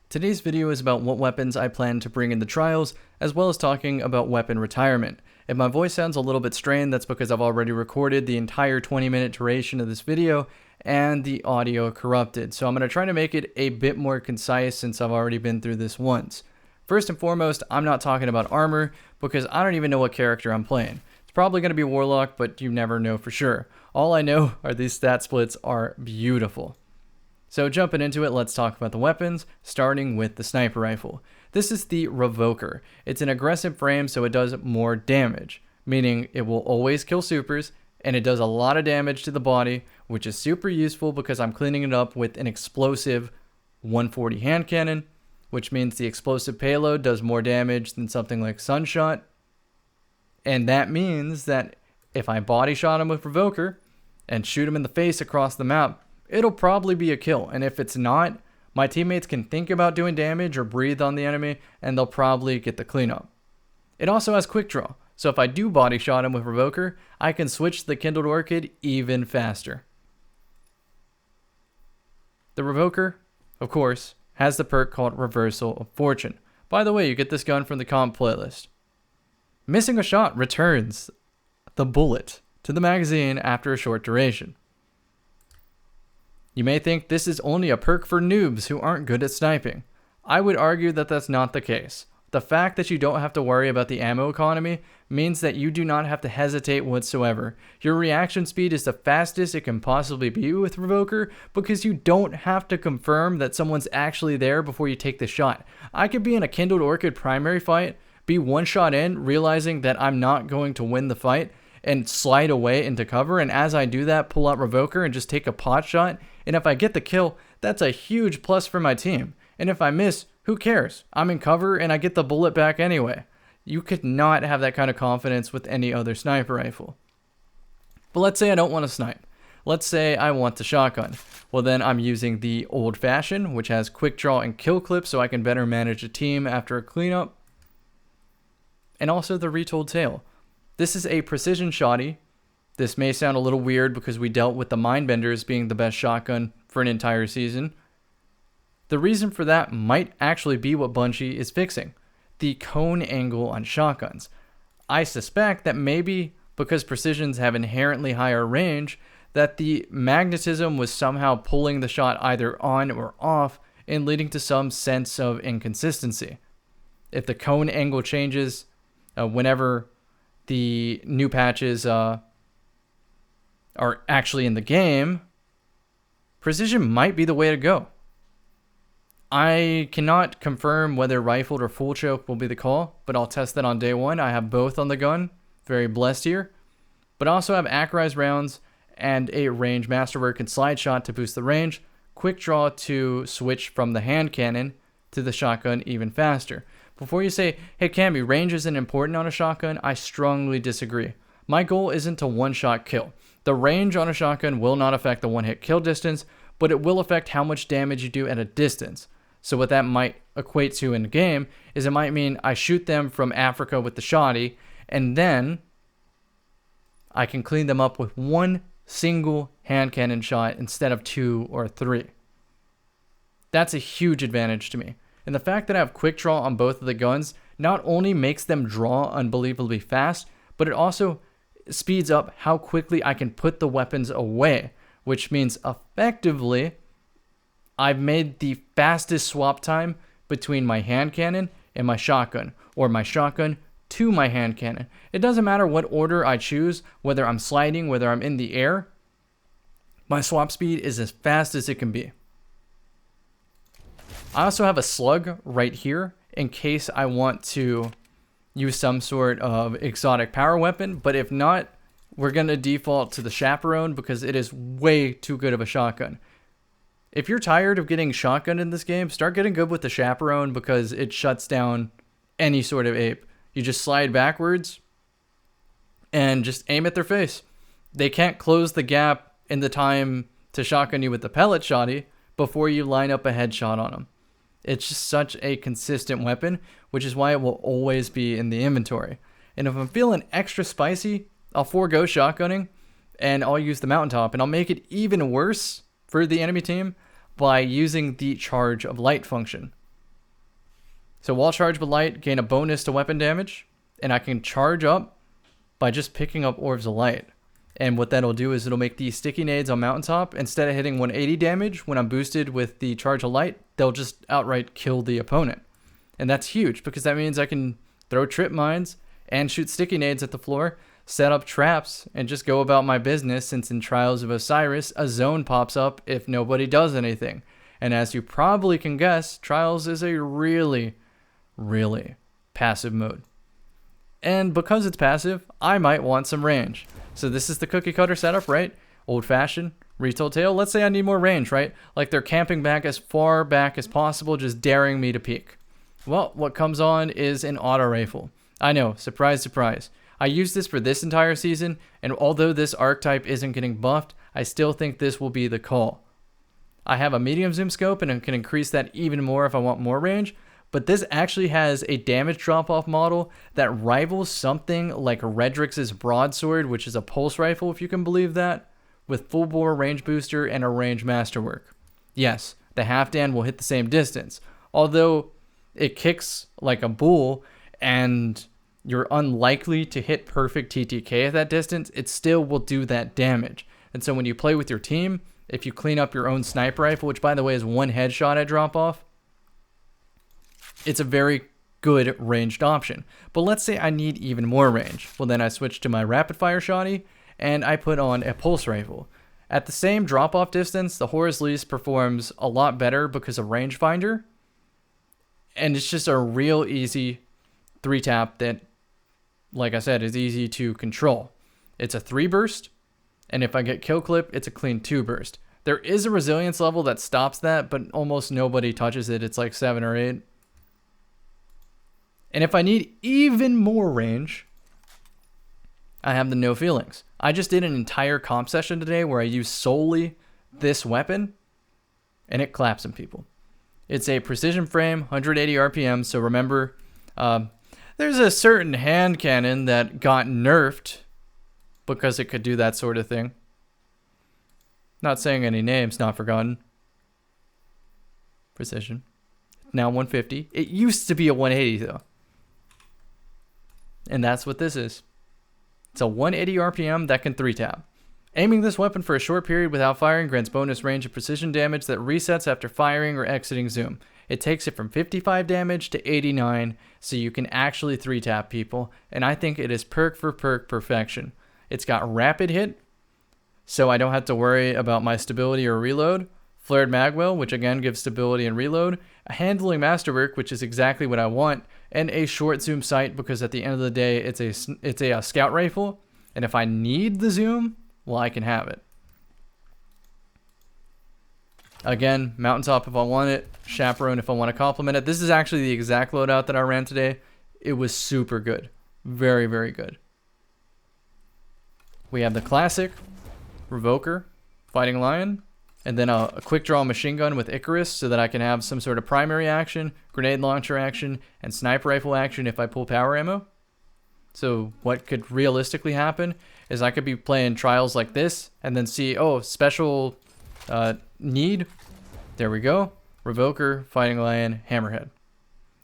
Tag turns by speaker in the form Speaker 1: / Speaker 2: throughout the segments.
Speaker 1: Today's video is about what weapons I plan to bring in the trials, as well as talking about weapon retirement. If my voice sounds a little bit strained, that's because I've already recorded the entire 20-minute duration of this video and the audio corrupted. So I'm going to try to make it a bit more concise since I've already been through this once. First and foremost, I'm not talking about armor because I don't even know what character I'm playing. It's probably going to be Warlock, but you never know for sure. All I know are these stat splits are beautiful. So jumping into it, let's talk about the weapons, starting with the sniper rifle. This is the Revoker. It's an aggressive frame, so it does more damage, meaning it will always kill supers, and it does a lot of damage to the body, which is super useful because I'm cleaning it up with an explosive 140 hand cannon, which means the explosive payload does more damage than something like Sunshot. And that means that if I body shot him with Revoker and shoot him in the face across the map, it'll probably be a kill. And if it's not, my teammates can think about doing damage or breathe on the enemy, and they'll probably get the cleanup. It also has quick draw, so if I do body shot him with Revoker, I can switch to the Kindled Orchid even faster. The Revoker, of course, has the perk called Reversal of Fortune. By the way, you get this gun from the comp playlist. Missing a shot returns the bullet to the magazine after a short duration. You may think this is only a perk for noobs who aren't good at sniping. I would argue that that's not the case. The fact that you don't have to worry about the ammo economy means that you do not have to hesitate whatsoever. Your reaction speed is the fastest it can possibly be with Revoker because you don't have to confirm that someone's actually there before you take the shot. I could be in a Kindled Orchid primary fight, be one shot in, realizing that I'm not going to win the fight, and slide away into cover, and as I do that, pull out Revoker and just take a pot shot, and if I get the kill, that's a huge plus for my team. And if I miss, who cares? I'm in cover and I get the bullet back anyway. You could not have that kind of confidence with any other sniper rifle. But let's say I don't want to snipe. Let's say I want the shotgun. Well, then I'm using the old fashioned, which has quick draw and kill clips so I can better manage a team after a cleanup. And also the retold tail. This is a precision shotty. This may sound a little weird because we dealt with the Mindbenders being the best shotgun for an entire season. The reason for that might actually be what Bungie is fixing, the cone angle on shotguns. I suspect that maybe because precisions have inherently higher range, that the magnetism was somehow pulling the shot either on or off and leading to some sense of inconsistency. If the cone angle changes whenever the new patches are actually in the game, precision might be the way to go. I cannot confirm whether rifled or full choke will be the call, but I'll test that on day one. I have both on the gun. Very blessed here. But I also have accurized rounds and a range masterwork and slide shot to boost the range, quick draw to switch from the hand cannon to the shotgun even faster. Before you say, hey Cammy, range isn't important on a shotgun, I strongly disagree. My goal isn't to one-shot kill. The range on a shotgun will not affect the one-hit kill distance, but it will affect how much damage you do at a distance. So what that might equate to in the game is it might mean I shoot them from Africa with the shotty, and then I can clean them up with one single hand cannon shot instead of 2 or 3. That's a huge advantage to me. And the fact that I have quick draw on both of the guns not only makes them draw unbelievably fast, but it also speeds up how quickly I can put the weapons away, which means effectively I've made the fastest swap time between my hand cannon and my shotgun, or my shotgun to my hand cannon. It doesn't matter what order I choose, whether I'm sliding, whether I'm in the air, my swap speed is as fast as it can be. I also have a slug right here in case I want to use some sort of exotic power weapon, but if not, we're going to default to the chaperone because it is way too good of a shotgun. If you're tired of getting shotgun in this game, start getting good with the chaperone because it shuts down any sort of ape. You just slide backwards and just aim at their face. They can't close the gap in the time to shotgun you with the pellet shotty before you line up a headshot on them. It's just such a consistent weapon, which is why it will always be in the inventory. And if I'm feeling extra spicy, I'll forego shotgunning and I'll use the mountaintop, and I'll make it even worse for the enemy team by using the charge of light function. So while charged with light, gain a bonus to weapon damage, and I can charge up by just picking up orbs of light. And what that'll do is it'll make these sticky nades on mountaintop, instead of hitting 180 damage when I'm boosted with the charge of light, they'll just outright kill the opponent. And that's huge because that means I can throw trip mines and shoot sticky nades at the floor, set up traps, and just go about my business, since in Trials of Osiris, a zone pops up if nobody does anything. And as you probably can guess, Trials is a really, really passive mode. And because it's passive, I might want some range. So this is the cookie cutter setup, right? Old fashioned, retail tail. Let's say I need more range, right? Like they're camping back as far back as possible, just daring me to peek. Well, what comes on is an auto rifle. I know, surprise, surprise. I used this for this entire season, and although this archetype isn't getting buffed, I still think this will be the call. I have a medium zoom scope and I can increase that even more if I want more range, but this actually has a damage drop-off model that rivals something like Redrix's broadsword, which is a pulse rifle, if you can believe that, with full bore range booster and a range masterwork. Yes, the half-dan will hit the same distance, although it kicks like a bull and you're unlikely to hit perfect TTK at that distance, it still will do that damage. And so when you play with your team, if you clean up your own sniper rifle, which by the way is one headshot at drop-off, it's a very good ranged option. But let's say I need even more range. Well, then I switch to my rapid fire shotty and I put on a pulse rifle. At the same drop-off distance, the Horus Lease performs a lot better because of rangefinder. And it's just a real easy 3-tap that, like I said, is easy to control. It's a 3 burst, and if I get kill clip, it's a clean 2 burst. There is a resilience level that stops that, but almost nobody touches it. It's like 7 or 8. And if I need even more range, I have the no feelings. I just did an entire comp session today where I used solely this weapon, and it claps some people. It's a precision frame, 180 RPM, so remember, there's a certain hand cannon that got nerfed because it could do that sort of thing. Not saying any names, not forgotten. Precision. Now 150. It used to be a 180 though. And that's what this is. It's a 180 RPM that can 3-tap. Aiming this weapon for a short period without firing grants bonus range and precision damage that resets after firing or exiting zoom. It takes it from 55 damage to 89, so you can actually 3-tap people, and I think it is perk for perk perfection. It's got rapid hit, so I don't have to worry about my stability or reload. Flared magwell, which again gives stability and reload. A handling masterwork, which is exactly what I want, and a short zoom sight because at the end of the day, it's a scout rifle, and if I need the zoom, well, I can have it. Again, mountaintop if I want it, chaperone if I want to complement it. This is actually the exact loadout that I ran today. It was super good. Very, very good. We have the classic Revoker, Fighting Lion, and then a quick draw machine gun with Icarus so that I can have some sort of primary action, grenade launcher action, and sniper rifle action if I pull power ammo. So what could realistically happen is I could be playing trials like this and then see, oh, special need. There we go. Revoker, Fighting Lion, Hammerhead.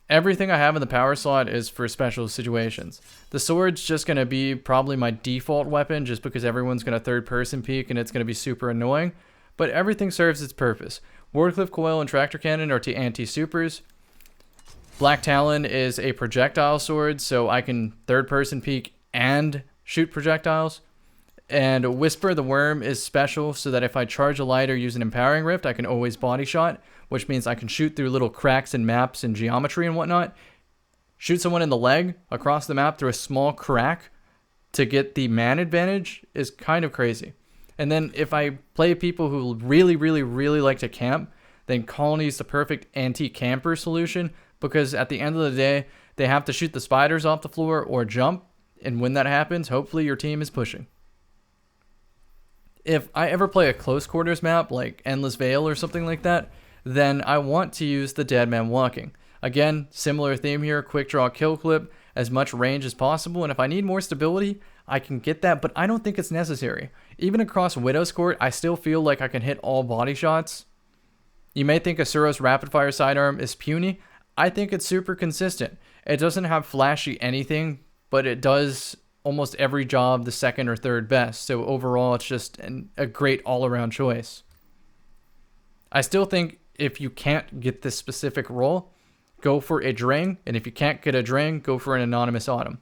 Speaker 1: Everything I have in the power slot is for special situations. The sword's just going to be probably my default weapon just because everyone's going to third person peek and it's going to be super annoying. But everything serves its purpose. Wardcliff Coil and Tractor Cannon are anti-supers. Black Talon is a projectile sword, so I can third person peek and shoot projectiles. And Whisper the Worm is special so that if I charge a light or use an Empowering Rift, I can always body shot, which means I can shoot through little cracks in maps and geometry and whatnot. Shoot someone in the leg across the map through a small crack to get the man advantage is kind of crazy. And then if I play people who really, really, really like to camp, then Colony is the perfect anti-camper solution because at the end of the day, they have to shoot the spiders off the floor or jump. And when that happens, hopefully your team is pushing. If I ever play a close quarters map like Endless Vale or something like that, then I want to use the Dead Man Walking. Again, similar theme here, quick draw kill clip, as much range as possible, and if I need more stability, I can get that, but I don't think it's necessary. Even across Widow's Court, I still feel like I can hit all body shots. You may think Osiris rapid fire sidearm is puny. I think it's super consistent. It doesn't have flashy anything, but it does almost every job the second or third best. So overall, it's just a great all-around choice. I still think if you can't get this specific role, go for a Drang. And if you can't get a Drang, go for an Anonymous Autumn.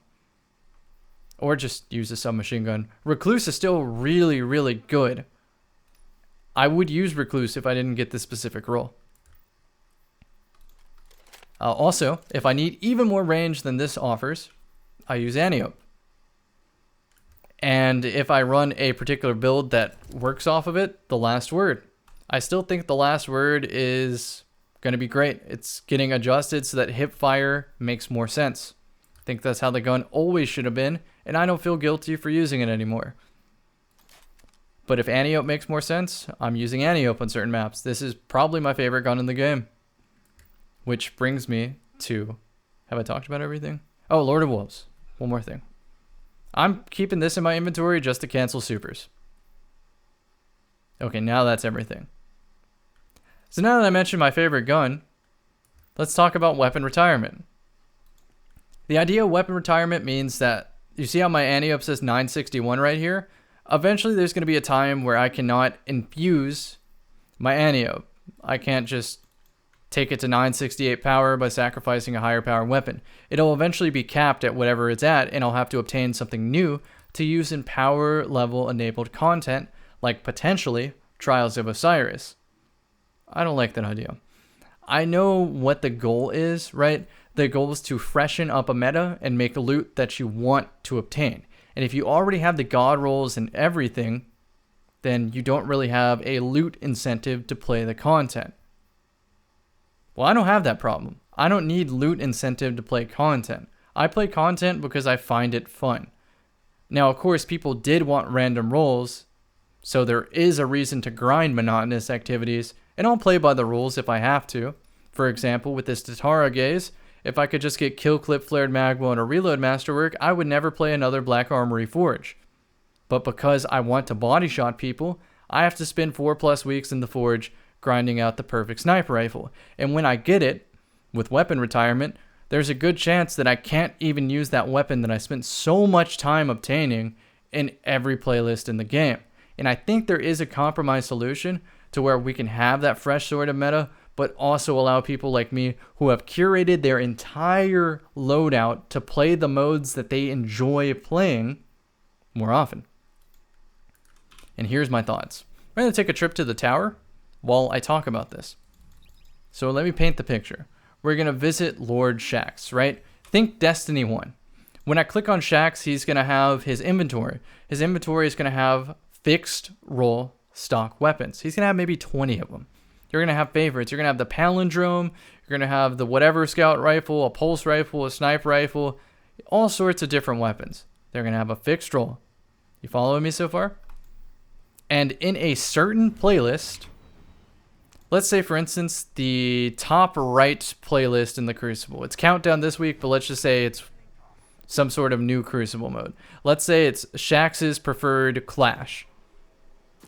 Speaker 1: Or just use a submachine gun. Recluse is still really, really good. I would use Recluse if I didn't get this specific role. Also, if I need even more range than this offers, I use Antiope. And if I run a particular build that works off of it, the Last Word. I still think the Last Word is going to be great. It's getting adjusted so that hip fire makes more sense. I think that's how the gun always should have been, and I don't feel guilty for using it anymore. But if Antiope makes more sense, I'm using Antiope on certain maps. This is probably my favorite gun in the game. Which brings me to... Have I talked about everything? Oh, Lord of Wolves. One more thing. I'm keeping this in my inventory just to cancel supers. Okay, now that's everything. So now that I mentioned my favorite gun, let's talk about weapon retirement. The idea of weapon retirement means that, you see how my Antiope says 961 right here? Eventually there's going to be a time where I cannot infuse my Antiope. I can't just take it to 968 power by sacrificing a higher power weapon. It'll eventually be capped at whatever it's at, and I'll have to obtain something new to use in power level enabled content, like potentially Trials of Osiris. I don't like that idea. I know what the goal is, right? The goal is to freshen up a meta and make loot that you want to obtain. And if you already have the god rolls and everything, then you don't really have a loot incentive to play the content. Well, I don't have that problem. I don't need loot incentive to play content. I play content because I find it fun. Now, of course, people did want random rolls, so there is a reason to grind monotonous activities, and I'll play by the rules if I have to. For example, with this Tatara gaze, if I could just get kill clip, flared magma, and a reload masterwork, I would never play another Black Armory Forge. But because I want to body shot people, I have to spend 4+ weeks in the Forge grinding out the perfect sniper rifle. And when I get it, with weapon retirement, there's a good chance that I can't even use that weapon that I spent so much time obtaining in every playlist in the game. And I think there is a compromise solution to where we can have that fresh sort of meta, but also allow people like me who have curated their entire loadout to play the modes that they enjoy playing more often. And here's my thoughts. We're going to take a trip to the tower while I talk about this. So let me paint the picture. We're going to visit Lord Shaxx, right? Think Destiny 1. When I click on Shaxx, he's going to have his inventory. His inventory is going to have fixed roll stock weapons. He's going to have maybe 20 of them. You're going to have favorites. You're going to have the palindrome. You're going to have the whatever scout rifle, a pulse rifle, a sniper rifle, all sorts of different weapons. They're going to have a fixed roll. You following me so far? And in a certain playlist, let's say, for instance, the top right playlist in the Crucible. It's Countdown this week, but let's just say it's some sort of new Crucible mode. Let's say it's Shaxx's Preferred Clash.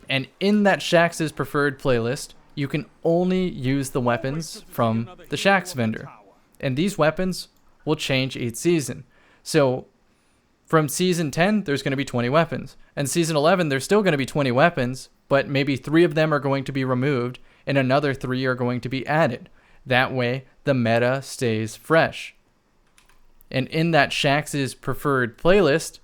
Speaker 1: And in that Shaxx's Preferred playlist, you can only use the weapons from the Shaxx vendor. And these weapons will change each season. So from Season 10, there's going to be 20 weapons. And Season 11, there's still going to be 20 weapons, but maybe 3 of them are going to be removed, and another 3 are going to be added. That way, the meta stays fresh. And in that Shaxx's Preferred playlist,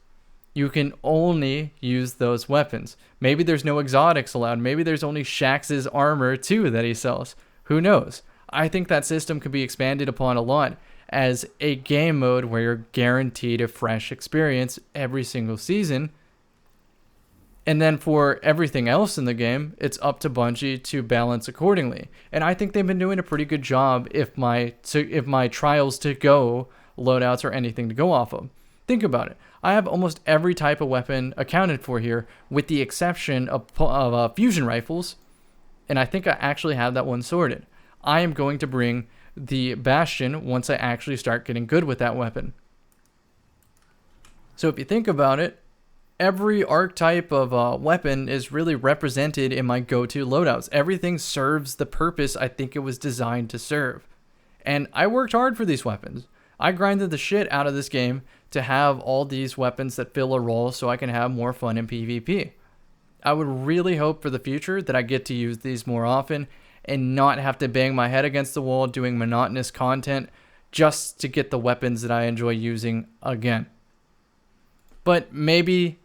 Speaker 1: you can only use those weapons. Maybe there's no exotics allowed. Maybe there's only Shaxx's armor too that he sells. Who knows? I think that system could be expanded upon a lot as a game mode where you're guaranteed a fresh experience every single season. And then for everything else in the game, it's up to Bungie to balance accordingly. And I think they've been doing a pretty good job if my trials to go loadouts are anything to go off of. Think about it. I have almost every type of weapon accounted for here, with the exception of fusion rifles, and I think I actually have that one sorted. I am going to bring the Bastion once I actually start getting good with that weapon. So if you think about it, every archetype of weapon is really represented in my go-to loadouts. Everything serves the purpose I think it was designed to serve. And I worked hard for these weapons. I grinded the shit out of this game to have all these weapons that fill a role so I can have more fun in PvP. I would really hope for the future that I get to use these more often and not have to bang my head against the wall doing monotonous content just to get the weapons that I enjoy using again. But maybe,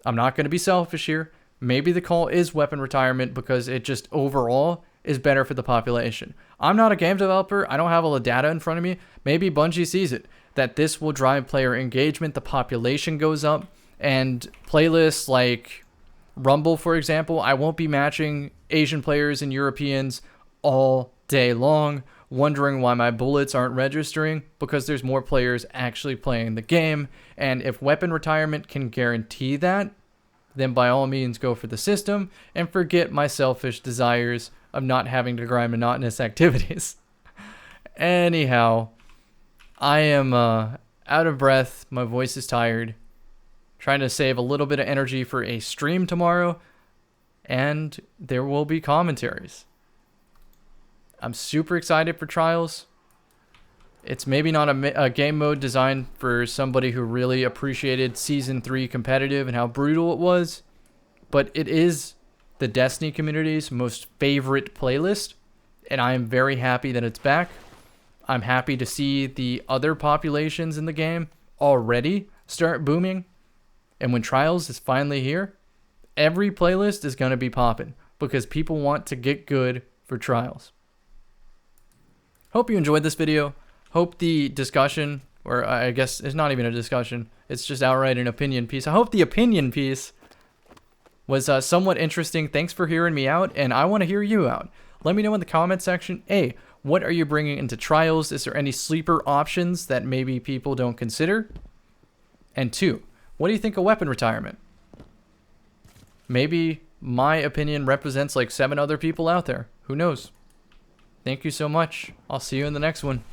Speaker 1: I'm not going to be selfish here, maybe the call is weapon retirement because it just overall is better for the population. I'm not a game developer. I don't have all the data in front of me. Maybe Bungie sees it, that this will drive player engagement, the population goes up, and playlists like Rumble, for example, I won't be matching Asian players and Europeans all day long, wondering why my bullets aren't registering, because there's more players actually playing the game. And if weapon retirement can guarantee that, then by all means go for the system and forget my selfish desires of not having to grind monotonous activities. Anyhow, I am out of breath. My voice is tired. Trying to save a little bit of energy for a stream tomorrow, and there will be commentaries. I'm super excited for Trials. It's maybe not a game mode designed for somebody who really appreciated Season 3 competitive and how brutal it was, but it is the Destiny community's most favorite playlist, and I am very happy that it's back. I'm happy to see the other populations in the game already start booming. And when Trials is finally here, every playlist is going to be popping because people want to get good for Trials. Hope you enjoyed this video. Hope the discussion, or I guess it's not even a discussion, it's just outright an opinion piece. I hope the opinion piece was somewhat interesting. Thanks for hearing me out, and I want to hear you out. Let me know in the comment section, A, what are you bringing into Trials? Is there any sleeper options that maybe people don't consider? And 2, what do you think of weapon retirement? Maybe my opinion represents like 7 other people out there. Who knows? Thank you so much. I'll see you in the next one.